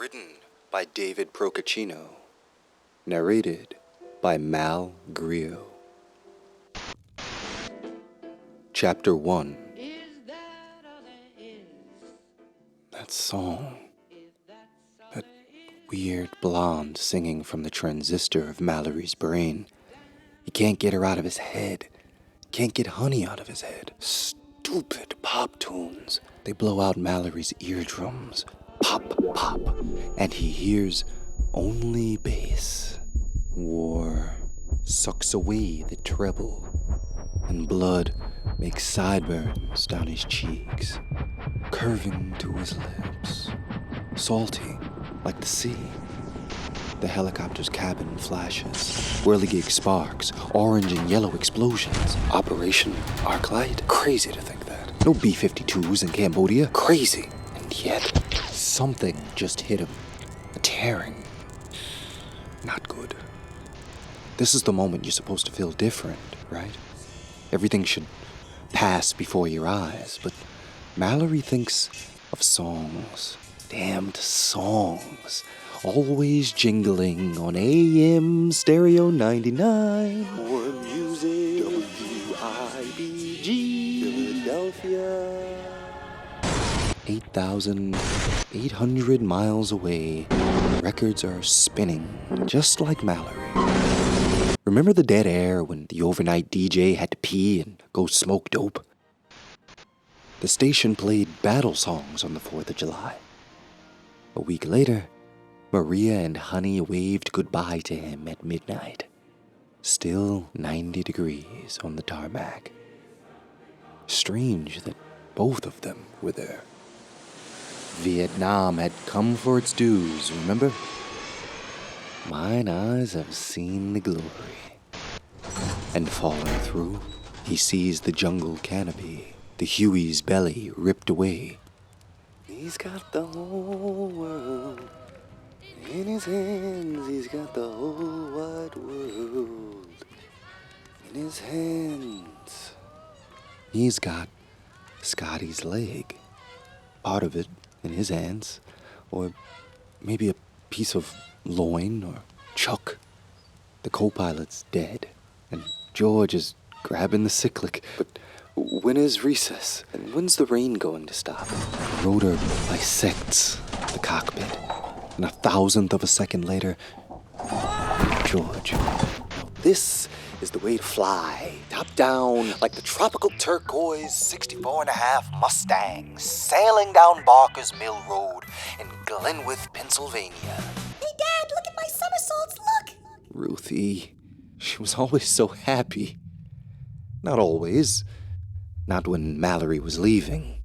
Written by David Procaccino. Narrated by Malcolm Griot. Chapter 1. That song. That weird blonde singing from the transistor of Mallory's brain. He can't get her out of his head. Can't get honey out of his head. Stupid pop tunes. They blow out Mallory's eardrums. Pop, pop. And he hears only bass. War sucks away the treble. And blood makes sideburns down his cheeks, curving to his lips. Salty, like the sea. The helicopter's cabin flashes, whirligig sparks, orange and yellow explosions. Operation Arclight? Crazy to think that. No B-52s in Cambodia? Crazy. And yet, something just hit him. A tearing. Not good. This is the moment you're supposed to feel different, right? Everything should pass before your eyes, but Mallory thinks of songs. Damned songs. Always jingling on AM Stereo 99. More music, WIBG, Philadelphia. 8,800 miles away, records are spinning, just like Mallory. Remember the dead air when the overnight DJ had to pee and go smoke dope? The station played battle songs on the 4th of July. A week later, Maria and Honey waved goodbye to him at midnight. Still 90 degrees on the tarmac. Strange that both of them were there. Vietnam had come for its dues, remember? Mine eyes have seen the glory. And falling through, he sees the jungle canopy, the Huey's belly ripped away. He's got the whole world in his hands. He's got the whole wide world in his hands. He's got Scotty's leg, part of it in his hands, or maybe a piece of loin or chuck. The co-pilot's dead, and George is grabbing the cyclic. But when is recess? And when's the rain going to stop? The rotor bisects the cockpit, and 1,000th of a second later, George. Now this is the way to fly. Top down, like the tropical turquoise 64.5 Mustang, sailing down Barker's Mill Road in Glenwith, Pennsylvania. Hey, Dad, look at my somersaults, look! Ruthie, she was always so happy. Not always. Not when Mallory was leaving.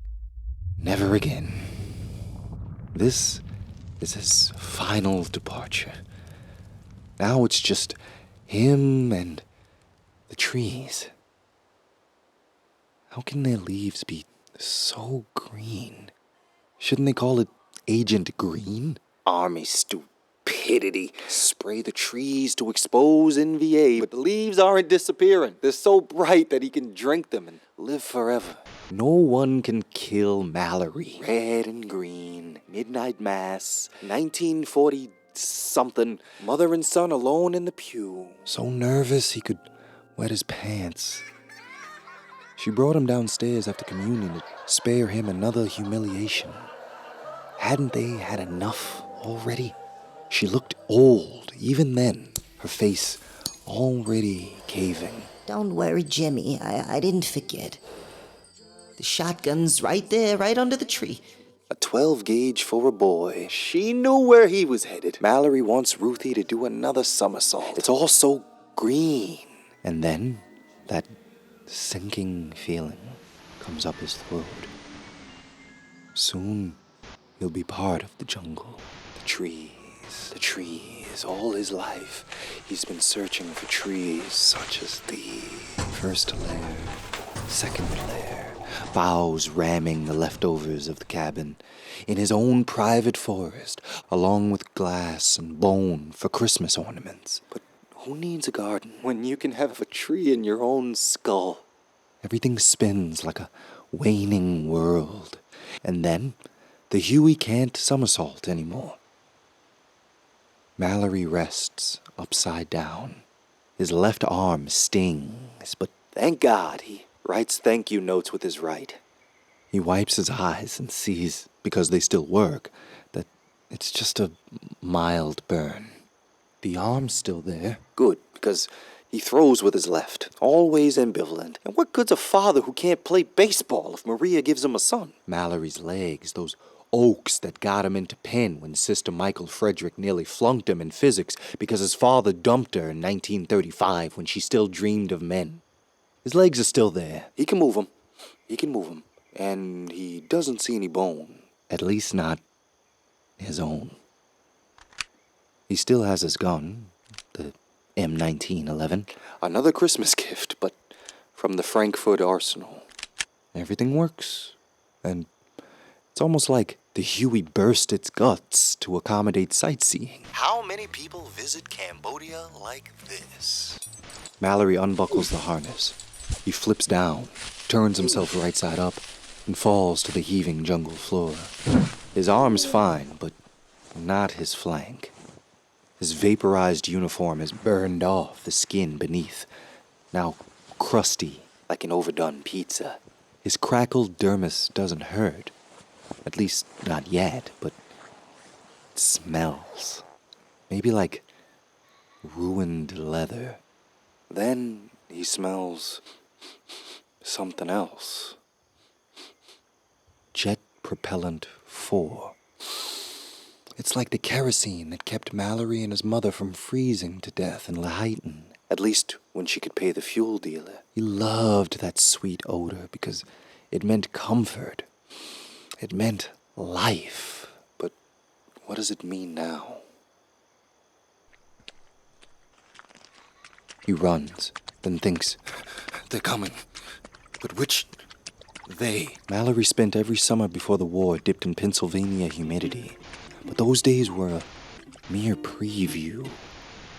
Never again. This is his final departure. Now it's just him and the trees. How can their leaves be so green? Shouldn't they call it Agent Green? Army stupidity. Spray the trees to expose NVA, but the leaves aren't disappearing. They're so bright that he can drink them and live forever. No one can kill Mallory. Red and green, midnight mass, 1940-something, mother and son alone in the pew. So nervous he could wet his pants. She brought him downstairs after communion to spare him another humiliation. Hadn't they had enough already? She looked old, even then, her face already caving. Don't worry, Jimmy, I didn't forget. The shotgun's right there, right under the tree. A 12 gauge for a boy. She knew where he was headed. Mallory wants Ruthie to do another somersault. It's all so green. And then, that sinking feeling comes up his throat. Soon, he'll be part of the jungle. The trees, all his life. He's been searching for trees such as these. First layer, second layer, boughs ramming the leftovers of the cabin. In his own private forest, along with glass and bone for Christmas ornaments. But who needs a garden when you can have a tree in your own skull? Everything spins like a waning world. And then, the Huey can't somersault anymore. Mallory rests upside down. His left arm stings, but thank God he writes thank you notes with his right. He wipes his eyes and sees, because they still work, that it's just a mild burn. The arm's still there. Good, because he throws with his left, always ambivalent. And what good's a father who can't play baseball if Maria gives him a son? Mallory's legs, those oaks that got him into Penn when Sister Michael Frederick nearly flunked him in physics because his father dumped her in 1935 when she still dreamed of men. His legs are still there. He can move them. And he doesn't see any bone. At least not his own. He still has his gun, the M1911. Another Christmas gift, but from the Frankfurt Arsenal. Everything works, and it's almost like the Huey burst its guts to accommodate sightseeing. How many people visit Cambodia like this? Mallory unbuckles the harness. He flips down, turns himself right side up, and falls to the heaving jungle floor. His arm's fine, but not his flank. His vaporized uniform has burned off the skin beneath, now crusty like an overdone pizza. His crackled dermis doesn't hurt, at least not yet, but it smells. Maybe like ruined leather. Then he smells something else. Jet Propellant 4. It's like the kerosene that kept Mallory and his mother from freezing to death in Laheyton. At least when she could pay the fuel dealer. He loved that sweet odor because it meant comfort. It meant life. But what does it mean now? He runs, then thinks, they're coming. But which they? Mallory spent every summer before the war dipped in Pennsylvania humidity. But those days were a mere preview.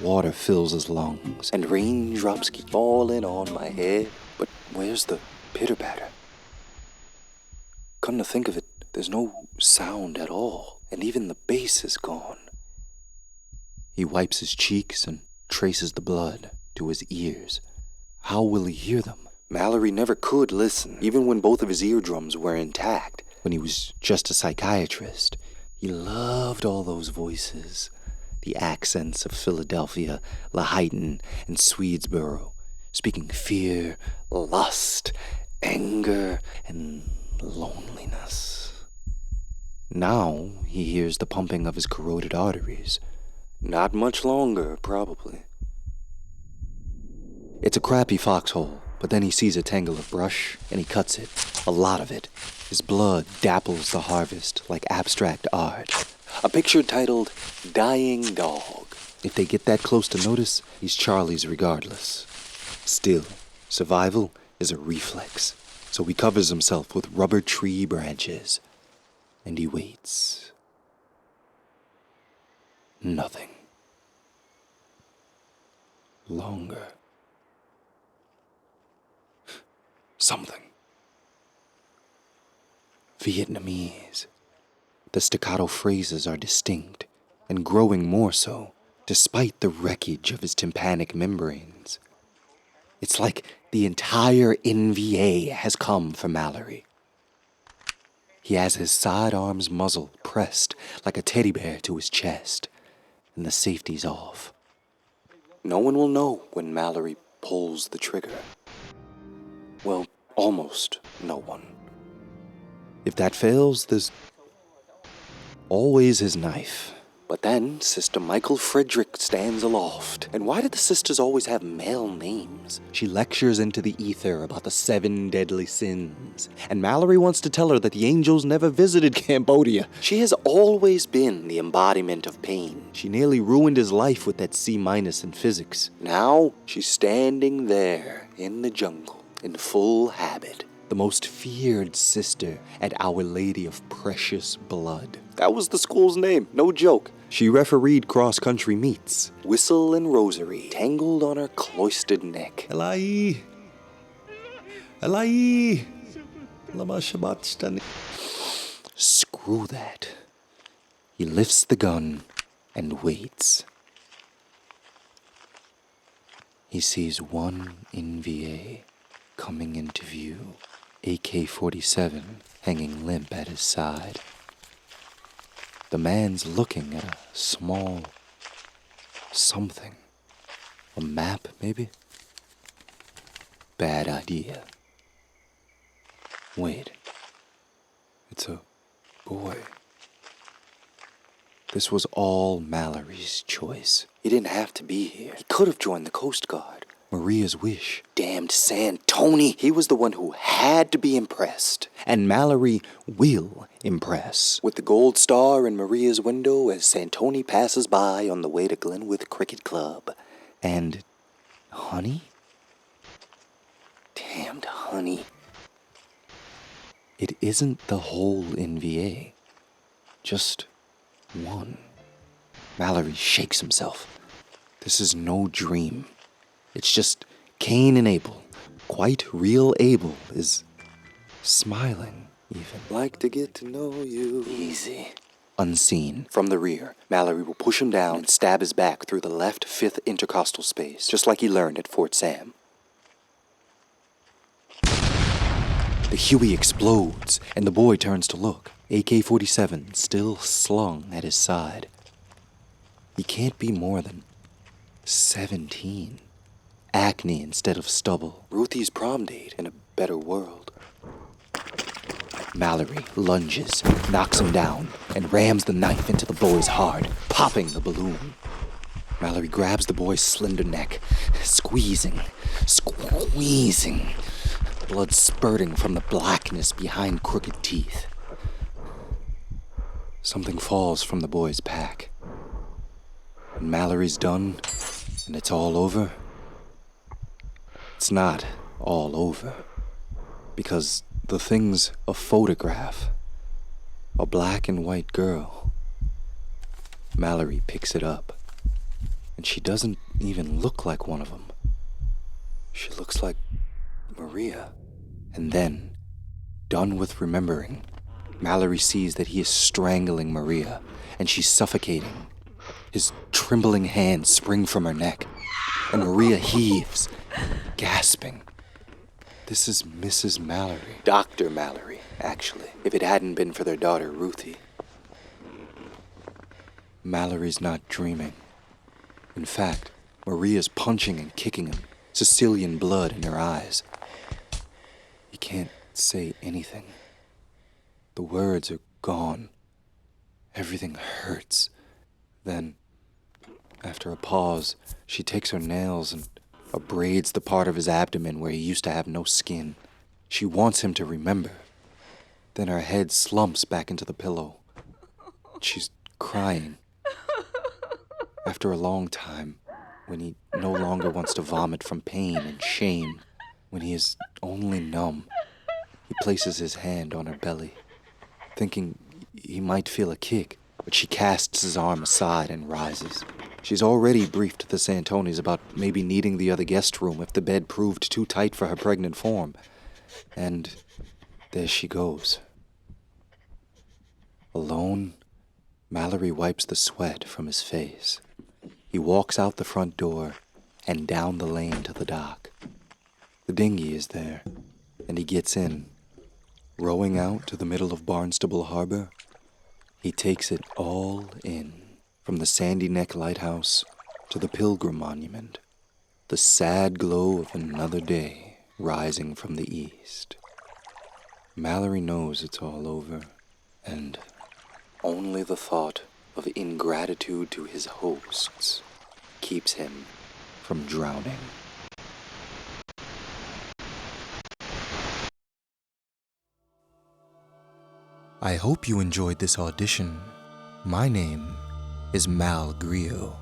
Water fills his lungs, and raindrops keep falling on my head. But where's the pitter-patter? Come to think of it, there's no sound at all, and even the bass is gone. He wipes his cheeks and traces the blood to his ears. How will he hear them? Mallory never could listen, even when both of his eardrums were intact. When he was just a psychiatrist, he loved all those voices. The accents of Philadelphia, Laheyton, and Swedesboro, speaking fear, lust, anger, and loneliness. Now he hears the pumping of his corroded arteries. Not much longer, probably. It's a crappy foxhole, but then he sees a tangle of brush, and he cuts it, a lot of it. His blood dapples the harvest like abstract art. A picture titled, Dying Dog. If they get that close to notice, he's Charlie's regardless. Still, survival is a reflex, so he covers himself with rubber tree branches, and he waits. Nothing. Longer. Something. Vietnamese. The staccato phrases are distinct, and growing more so, despite the wreckage of his tympanic membranes. It's like the entire NVA has come for Mallory. He has his sidearm's muzzle pressed like a teddy bear to his chest, and the safety's off. No one will know when Mallory pulls the trigger. Well, almost no one. If that fails, there's always his knife. But then Sister Michael Frederick stands aloft. And why did the sisters always have male names? She lectures into the ether about the 7 deadly sins. And Mallory wants to tell her that the angels never visited Cambodia. She has always been the embodiment of pain. She nearly ruined his life with that C- in physics. Now she's standing there in the jungle in full habit. The most feared sister at Our Lady of Precious Blood. That was the school's name, no joke. She refereed cross-country meets. Whistle and rosary tangled on her cloistered neck. Elai! Lama Shabbat. Screw that. He lifts the gun and waits. He sees one NVA coming into view, AK-47 hanging limp at his side. The man's looking at a small something. A map, maybe? Bad idea. Wait. It's a boy. This was all Mallory's choice. He didn't have to be here. He could have joined the Coast Guard. Maria's wish. Damned Santoni. He was the one who had to be impressed. And Mallory will impress. With the gold star in Maria's window as Santoni passes by on the way to Glenwood Cricket Club. And honey? Damned honey. It isn't the whole NVA. Just one. Mallory shakes himself. This is no dream. It's just Cain and Abel. Quite real Abel is smiling, even. Like to get to know you. Easy. Unseen, from the rear, Mallory will push him down and stab his back through the left fifth intercostal space, just like he learned at Fort Sam. The Huey explodes, and the boy turns to look. AK-47 still slung at his side. He can't be more than 17. Acne instead of stubble. Ruthie's prom date in a better world. Mallory lunges, knocks him down, and rams the knife into the boy's heart, popping the balloon. Mallory grabs the boy's slender neck, squeezing, blood spurting from the blackness behind crooked teeth. Something falls from the boy's pack. When Mallory's done, and it's all over, it's not all over. Because the thing's a photograph. A black and white girl. Mallory picks it up. And she doesn't even look like one of them. She looks like Maria. And then, done with remembering, Mallory sees that he is strangling Maria, and she's suffocating. His trembling hands spring from her neck, and Maria heaves, gasping. This is Mrs. Mallory. Dr. Mallory, actually, if it hadn't been for their daughter, Ruthie. Mallory's not dreaming. In fact, Maria's punching and kicking him, Sicilian blood in her eyes. He can't say anything. The words are gone. Everything hurts. Then, after a pause, she takes her nails and abrades the part of his abdomen where he used to have no skin. She wants him to remember. Then her head slumps back into the pillow. She's crying. After a long time, when he no longer wants to vomit from pain and shame, when he is only numb, he places his hand on her belly, thinking he might feel a kick, but she casts his arm aside and rises. She's already briefed the Santonis about maybe needing the other guest room if the bed proved too tight for her pregnant form. And there she goes. Alone, Mallory wipes the sweat from his face. He walks out the front door and down the lane to the dock. The dinghy is there, and he gets in. Rowing out to the middle of Barnstable Harbor, he takes it all in, from the Sandy Neck Lighthouse to the Pilgrim Monument, the sad glow of another day rising from the east. Mallory knows it's all over, and only the thought of ingratitude to his hosts keeps him from drowning. I hope you enjoyed this audition. My name is Malcolm Griot.